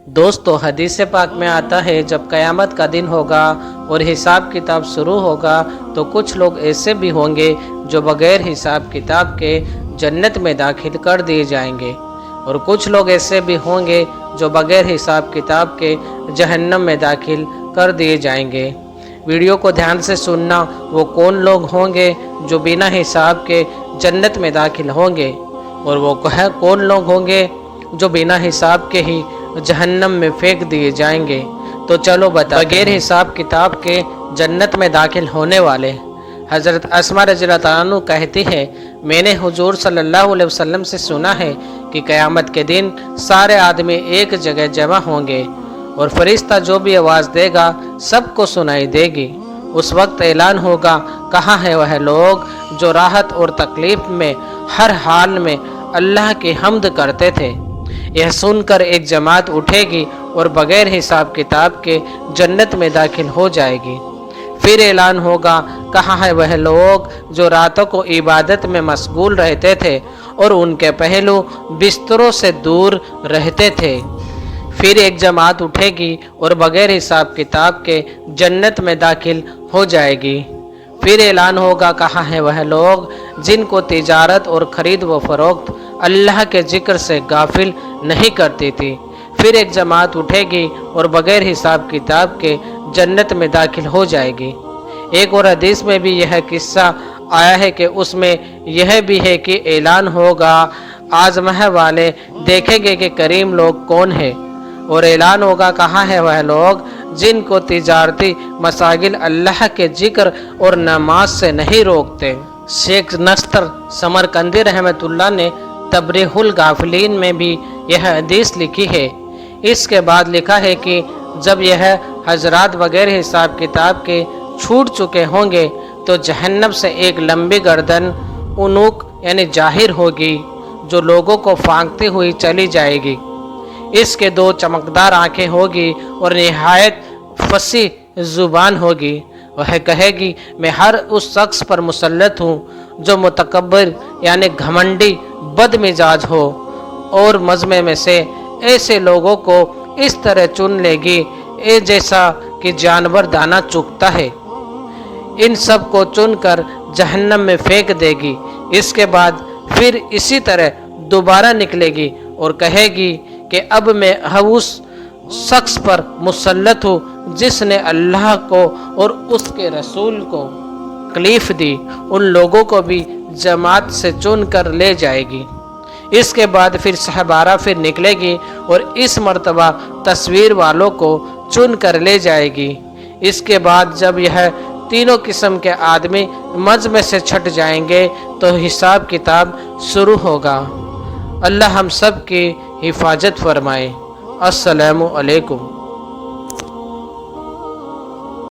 दोस्तों, हदीस पाक में आता है जब क़यामत का दिन होगा और हिसाब किताब शुरू होगा तो कुछ लोग ऐसे भी होंगे जो बग़ैर हिसाब किताब के जन्नत में दाखिल कर दिए जाएंगे और कुछ लोग ऐसे भी होंगे जो बग़ैर हिसाब किताब के जहन्नम में दाखिल कर दिए जाएंगे। वीडियो को ध्यान से सुनना, वो कौन लोग होंगे जो बिना हिसाब के जन्नत में दाखिल होंगे और वो कौन लोग होंगे जो बिना हिसाब के ही जहन्नम में फेंक दिए जाएंगे। तो चलो बगैर हिसाब किताब के जन्नत में दाखिल होने वाले हज़रत अस्मा रज़ियल्लाहु अन्हा कहती है, मैंने हुजूर सल्लल्लाहु अलैहि वसल्लम से सुना है कि क़यामत के दिन सारे आदमी एक जगह जमा होंगे और फरिश्ता जो भी आवाज़ देगा सबको सुनाई देगी। उस वक्त ऐलान होगा, कहाँ है वह लोग जो राहत और तकलीफ़ में हर हाल में अल्लाह की हम्द करते थे। यह सुनकर एक जमात उठेगी और बग़ैर हिसाब किताब के जन्नत में दाखिल हो जाएगी। फिर ऐलान होगा, कहाँ है वह लोग जो रातों को इबादत में मशगूल रहते थे और उनके पहलू बिस्तरों से दूर रहते थे। फिर एक जमात उठेगी और बग़ैर हिसाब किताब के जन्नत में दाखिल हो जाएगी। फिर ऐलान होगा, कहाँ है वह लोग जिनको तिजारत और ख़रीद व फ़रोख्त अल्लाह के ज़िक्र से गाफिल नहीं करती थी। फिर एक जमात उठेगी और बग़ैर हिसाब किताब के जन्नत में दाखिल हो जाएगी। एक और हदीस में भी यह किस्सा आया है कि उसमें यह भी है कि ऐलान होगा, आज़माने वाले देखेंगे कि करीम लोग कौन है और ऐलान होगा, कहाँ है वह लोग जिनको तिजारती मसागिल अल्लाह के ज़िक्र और नमाज से नहीं रोकते। शेख नस्तर समरकंदी रहमतुल्लाह ने तबरीहुल गाफिलीन में भी यह हदीस लिखी है। इसके बाद लिखा है कि जब यह हजरात बग़ैर हिसाब किताब के छूट चुके होंगे तो जहन्नम से एक लंबी गर्दन उनुक यानी जाहिर होगी जो लोगों को फांकती हुई चली जाएगी। इसके दो चमकदार आँखें होगी और निहायत फसी ज़ुबान होगी। वह कहेगी, मैं हर उस शख्स पर मुसल्लत हूँ जो मुतकब्बिर यानी घमंडी बदमिजाज हो और मजमे में से ऐसे लोगों को इस तरह चुन लेगी जैसा कि जानवर दाना चुगता है। इन सब को चुनकर जहन्नम में फेंक देगी। इसके बाद फिर इसी तरह दोबारा निकलेगी और कहेगी कि अब मैं उस शख्स पर मुसल्लत हूँ जिसने अल्लाह को और उसके रसूल को तकलीफ़ दी। उन लोगों को भी जमात से चुन कर ले जाएगी। इसके बाद फिर सहबारा फिर निकलेगी और इस मर्तबा तस्वीर वालों को चुन कर ले जाएगी। इसके बाद जब यह तीनों किस्म के आदमी मजमे से छट जाएंगे तो हिसाब किताब शुरू होगा। अल्लाह हम सब की हिफाजत फरमाए। अस्सलामु अलैकुम।